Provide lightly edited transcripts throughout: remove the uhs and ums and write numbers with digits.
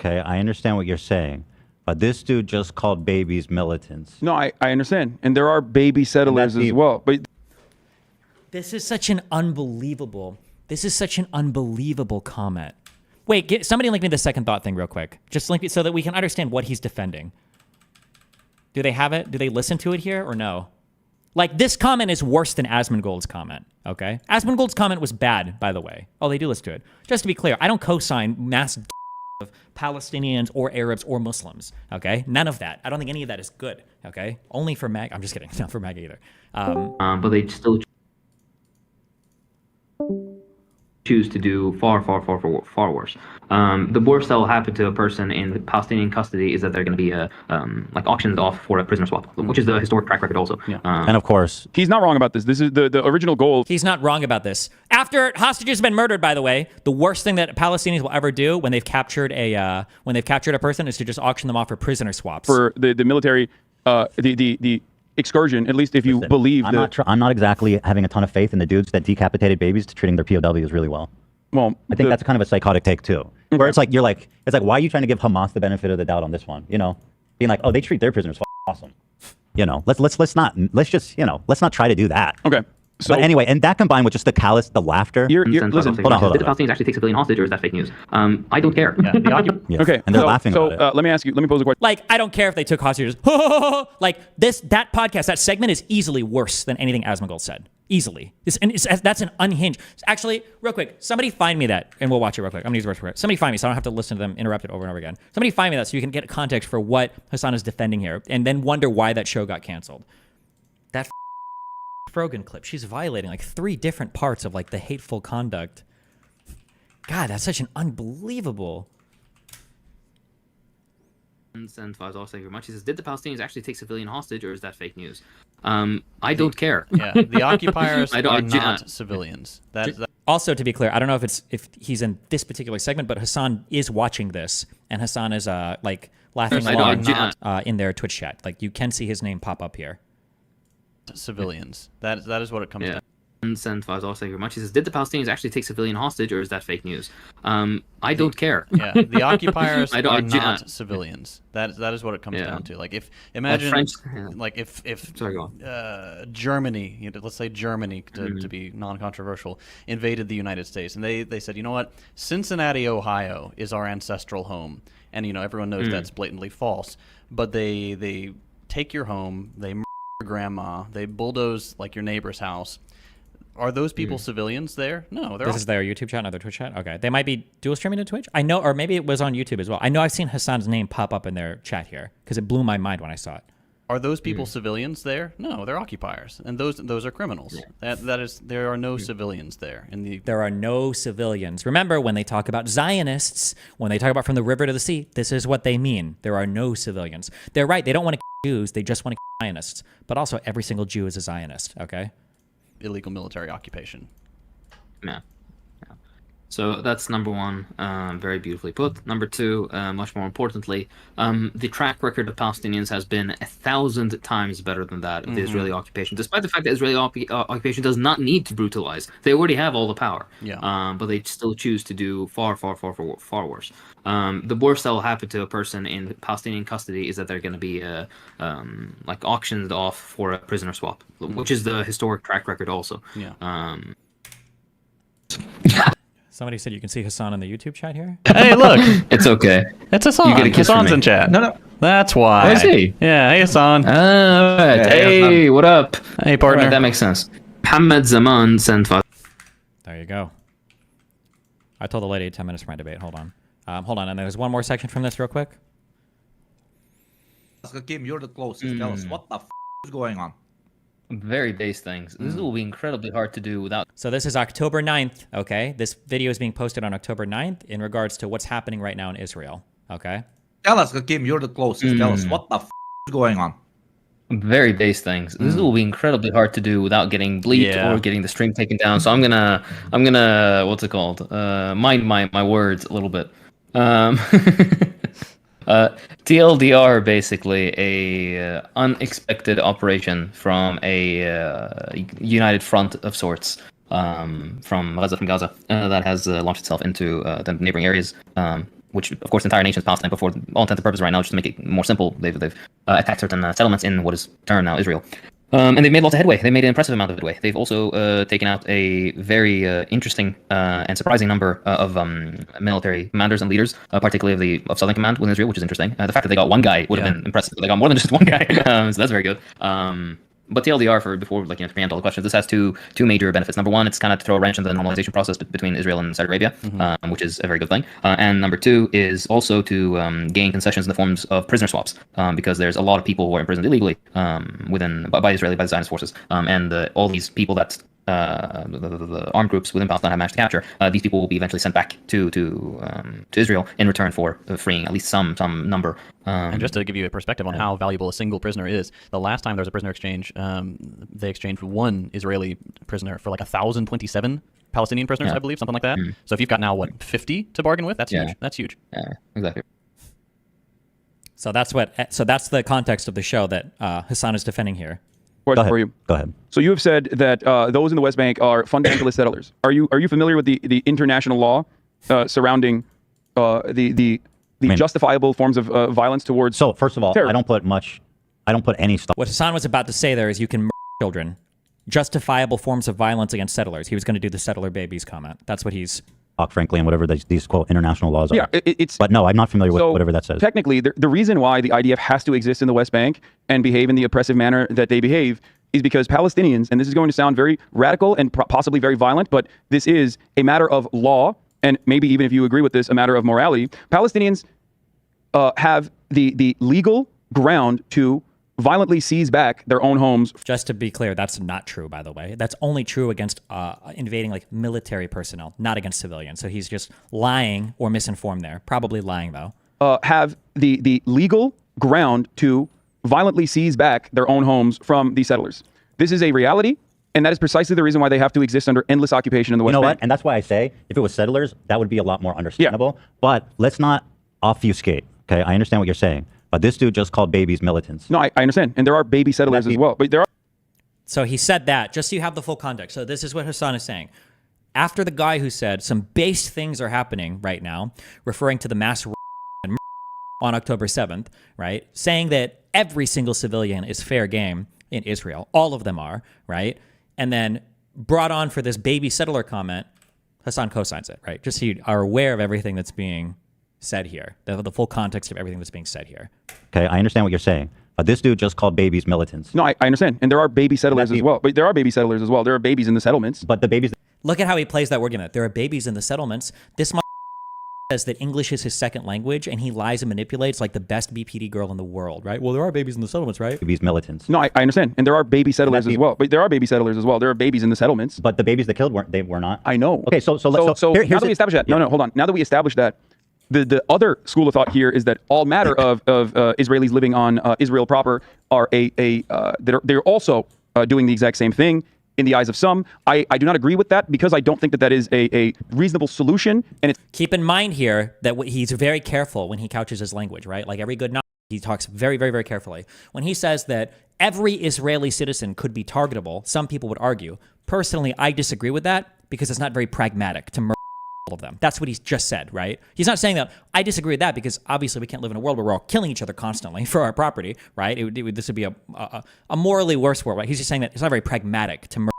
okay? I understand what you're saying. But this dude just called babies militants. No, I understand. And there are baby settlers as well. But this is such an unbelievable comment. Wait, somebody link me the second thought thing real quick. Just link it so that we can understand what he's defending. Do they have it? Do they listen to it here or no? Like, this comment is worse than Asmongold's comment, okay? Asmongold's comment was bad, by the way. Oh, they do listen to it. Just to be clear, I don't co-sign mass of Palestinians or Arabs or Muslims, okay? None of that. I don't think any of that is good, okay? Only for MAGA. I'm just kidding. Not for MAGA either. But they still choose to do far worse. The worst that will happen to a person in Palestinian custody is that they're going to be like auctioned off for a prisoner swap, which is the historic track record also. Yeah. And of course, he's not wrong about this. This is the original goal. He's not wrong about this. After hostages have been murdered, by the way, the worst thing that Palestinians will ever do when they've captured a person is to just auction them off for prisoner swaps. For the military, the excursion, at least if you believe I'm not exactly having a ton of faith in the dudes that decapitated babies to treating their POWs really well. Well, I think that's kind of a psychotic take too, where it's like why are you trying to give Hamas the benefit of the doubt on this one? You know, being like, oh, they treat their prisoners awesome. You know, let's not try to do that. Okay. So, but anyway, and that combined with just the laughter. Listen, hold on. Did the Palestinians actually take civilian hostage, or is that fake news? I don't care. Yeah, okay, and they're laughing about it. Let me pose a question. Like, I don't care if they took hostages. Like, that podcast, that segment is easily worse than anything Asmongold said. Easily. That's an unhinged. Actually, real quick, somebody find me that, and we'll watch it real quick. I'm going to use the word for it. Somebody find me so I don't have to listen to them interrupt it over and over again. Somebody find me that so you can get context for what Hasan is defending here, and then wonder why that show got canceled. That Rogan clip, she's violating like 3 different parts of like the hateful conduct. God, that's such an unbelievable. And Faisal, thank you very much. He says, did the Palestinians actually take civilian hostage, or is that fake news? I don't care. Yeah, the occupiers are not civilians. Also, to be clear, I don't know if he's in this particular segment, but Hasan is watching this, and Hasan is like laughing along in their Twitch chat. Like, you can see his name pop up here. Civilians. That is what it comes down. And Faisal, thank you very much. He says, did the Palestinians actually take civilian hostage, or is that fake news? I don't care. Yeah, the occupiers are not civilians. That is what it comes down to. Like, imagine Germany, let's say Germany to be non-controversial, invaded the United States, and they said, you know what, Cincinnati, Ohio is our ancestral home, and everyone knows that's blatantly false. But they take your home, they murder your grandma, they bulldoze like your neighbor's house. Are those people civilians there? No, they're. This is their YouTube chat, not their Twitch chat. Okay, they might be dual streaming to Twitch. I know, or maybe it was on YouTube as well. I know I've seen Hasan's name pop up in their chat here because it blew my mind when I saw it. Are those people civilians there? No, they're occupiers, and those are criminals. There are no civilians there. There are no civilians. Remember, when they talk about Zionists, when they talk about from the river to the sea, this is what they mean. There are no civilians. They're right. They don't want to Jews. They just want to Zionists. But also, every single Jew is a Zionist. Okay. Illegal military occupation. Yeah. So that's number one, very beautifully put. Number two, much more importantly, the track record of Palestinians has been 1,000 times better than that of the Israeli occupation, despite the fact that Israeli occupation does not need to brutalize. They already have all the power. Yeah. But they still choose to do far worse. The worst that will happen to a person in Palestinian custody is that they're going to be like auctioned off for a prisoner swap, which is the historic track record also. Yeah. Somebody said you can see Hasan in the YouTube chat here. Hey, look. It's okay. It's Hasan. You get a kiss Hasan's from me. in chat. No. That's why. I see. Yeah, hey, Hasan. All right. Yeah, hey, what up? Hey, partner. Right, that makes sense. Muhammad Zaman sent. There you go. I told the lady 10 minutes for my debate. Hold on. And there's one more section from this real quick. Kim, you're the closest. Tell us what the is going on. Very base things. This will be incredibly hard to do without. So this is October 9th, okay? This video is being posted on October 9th in regards to what's happening right now in Israel, okay? Tell us, Kim, you're the closest. Tell us what the is going on. Very base things. This will be incredibly hard to do without getting bleeped or getting the stream taken down. So I'm gonna what's it called? Mind my words a little bit. TLDR, basically a unexpected operation from a united front of sorts from Gaza that has launched itself into the neighboring areas, which of course the entire nation is Palestine, but for all intents and purposes right now, just to make it more simple, they've attacked certain settlements in what is termed now Israel. And they've made lots of headway. They made an impressive amount of headway. They've also taken out a very interesting and surprising number of military commanders and leaders, particularly of Southern Command within Israel, which is interesting. The fact that they got one guy would have been impressive, but they got more than just one guy, so that's very good. But TLDR, to preempt all the questions, this has two major benefits. Number one, it's kind of to throw a wrench in the normalization process between Israel and Saudi Arabia, which is a very good thing. And number two is also to gain concessions in the forms of prisoner swaps, because there's a lot of people who are imprisoned illegally by the Zionist forces, and all these people that the armed groups within Palestine have managed to capture, these people will be eventually sent back to Israel in return for freeing at least some number. And just to give you a perspective on how valuable a single prisoner is, the last time there was a prisoner exchange, they exchanged one Israeli prisoner for like 1,027 Palestinian prisoners, I believe, something like that. So if you've got now 50 to bargain with, that's huge. That's huge. Yeah, exactly. So that's the context of the show that Hasan is defending here. Question for you. Go ahead. So you have said that those in the West Bank are fundamentalist settlers. Are you familiar with the international law surrounding the justifiable forms of violence towards? So first of all, terror? I don't put any stuff. What Hasan was about to say there is you can murder children. Justifiable forms of violence against settlers. He was going to do the settler babies comment. That's what he's... frankly, and whatever these quote international laws are. Yeah, it's. But no, I'm not familiar with whatever that says. Technically, the reason why the IDF has to exist in the West Bank and behave in the oppressive manner that they behave is because Palestinians, and this is going to sound very radical and possibly very violent, but this is a matter of law, and maybe even if you agree with this, a matter of morality. Palestinians have the legal ground to violently seize back their own homes. Just to be clear, that's not true, by the way. That's only true against invading like military personnel, not against civilians. So he's just lying or misinformed there. Probably lying, though. Have the legal ground to violently seize back their own homes from these settlers. This is a reality, and that is precisely the reason why they have to exist under endless occupation in the West Bank. You know what? And that's why I say, if it was settlers, that would be a lot more understandable. But let's not obfuscate, okay? I understand what you're saying. But this dude just called babies militants. No, I understand. And there are baby settlers as well. But there are... So he said that, just so you have the full context. So this is what Hasan is saying. After the guy who said some base things are happening right now, referring to the mass on October 7th, right? Saying that every single civilian is fair game in Israel. All of them are, right? And then brought on for this baby settler comment, Hasan co-signs it, right? Just so you are aware of everything that's being said here, the full context of everything that's being said here. Okay, I understand what you're saying. But this dude just called babies militants. No, I understand. And there are baby settlers as well. But there are baby settlers as well. There are babies in the settlements. But the babies... Look at how he plays that argument. There are babies in the settlements. This says that English is his second language, and he lies and manipulates like the best BPD girl in the world, right? Well, there are babies in the settlements, right? Babies militants. No, I understand. And there are baby settlers as well. But there are baby settlers as well. There are babies in the settlements. But the babies that killed were not. I know. Okay, so now that we establish that, hold on. Now that we establish that, the other school of thought here is that all matter of Israelis living on Israel proper are they're also doing the exact same thing in the eyes of some. I do not agree with that because I don't think that is a reasonable solution. And it's... Keep in mind here that he's very careful when he couches his language, right? Like every good Nazi, he talks very, very, very carefully. When he says that every Israeli citizen could be targetable, some people would argue. Personally, I disagree with that because it's not very pragmatic to murder all of them. That's what he's just said, right? He's not saying that. I disagree with that because obviously we can't live in a world where we're all killing each other constantly for our property, right? This would be a morally worse world, right? He's just saying that it's not very pragmatic to murder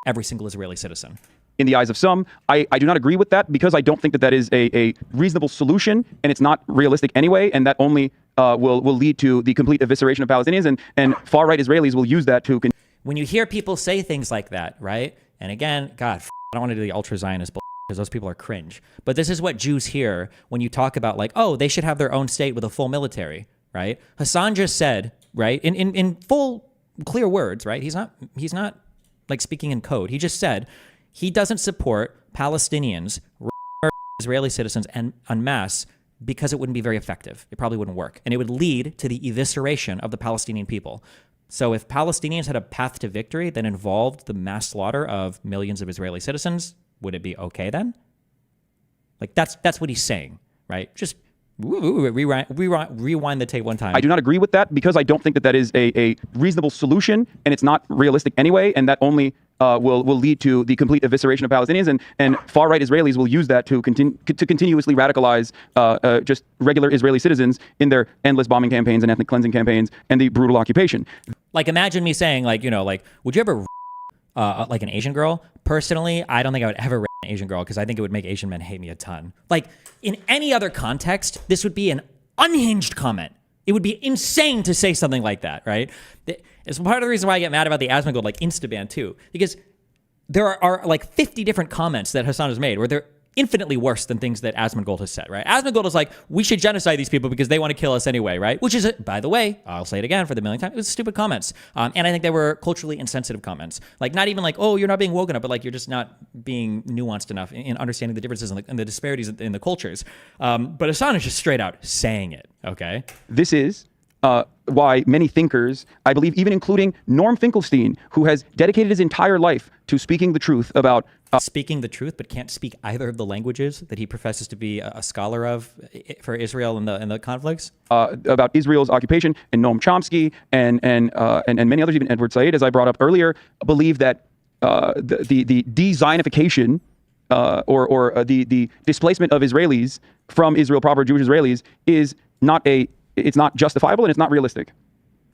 every single Israeli citizen. In the eyes of some, I do not agree with that because I don't think that is a reasonable solution, and it's not realistic anyway, and that only will lead to the complete evisceration of Palestinians, and far-right Israelis will use that to... When you hear people say things like that, right? And again, God, I don't want to do the ultra-Zionist bullshit because those people are cringe. But this is what Jews hear when you talk about like, oh, they should have their own state with a full military, right? Hasan just said, right, in full, clear words, right? He's not like speaking in code. He just said he doesn't support Palestinians, Israeli citizens en masse because it wouldn't be very effective. It probably wouldn't work. And it would lead to the evisceration of the Palestinian people. So if Palestinians had a path to victory that involved the mass slaughter of millions of Israeli citizens, would it be okay then? Like that's what he's saying, right? Just Rewind the tape one time. I do not agree with that because I don't think that that is a reasonable solution, and it's not realistic anyway, and that only will lead to the complete evisceration of Palestinians, and far-right Israelis will use that to continuously radicalize just regular Israeli citizens in their endless bombing campaigns and ethnic cleansing campaigns and the brutal occupation. Like, imagine me saying, like, you know, like, would you ever like an Asian girl? Personally, I don't think I would ever an Asian girl because I think it would make Asian men hate me a ton. Like, in any other context, this would be an unhinged comment. It would be insane to say something like that, right? It's part of the reason why I get mad about the Asmongold, like, Instaban too, because there are like 50 different comments that Hasan has made where they're infinitely worse than things that Asmongold has said, right? Asmongold is like, we should genocide these people because they want to kill us anyway, right? Which is, by the way, I'll say it again for the millionth time, it was stupid comments. And I think they were culturally insensitive comments. Like, not even like, oh, you're not being woken up, but like, you're just not being nuanced enough in understanding the differences and the disparities in the cultures. But Hasan is just straight out saying it, okay? This is why many thinkers, I believe even including Norm Finkelstein, who has dedicated his entire life to speaking the truth about speaking the truth, but can't speak either of the languages that he professes to be a scholar of for Israel and the conflicts. About Israel's occupation, and Noam Chomsky and many others, even Edward Said, as I brought up earlier, believe that the de-Zionification or the displacement of Israelis from Israel proper, Jewish Israelis, is it's not justifiable and it's not realistic.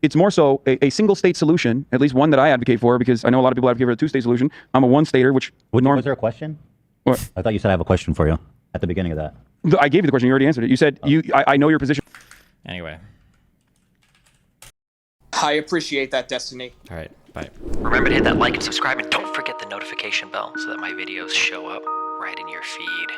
It's more so a single state solution, at least one that I advocate for, because I know a lot of people advocate for a two-state solution. I'm a one-stater, which Was there a question? What? I thought you said I have a question for you at the beginning of that. I gave you the question. You already answered it. You said I know your position. Anyway. I appreciate that, Destiny. All right. Bye. Remember to hit that like and subscribe, and don't forget the notification bell so that my videos show up right in your feed.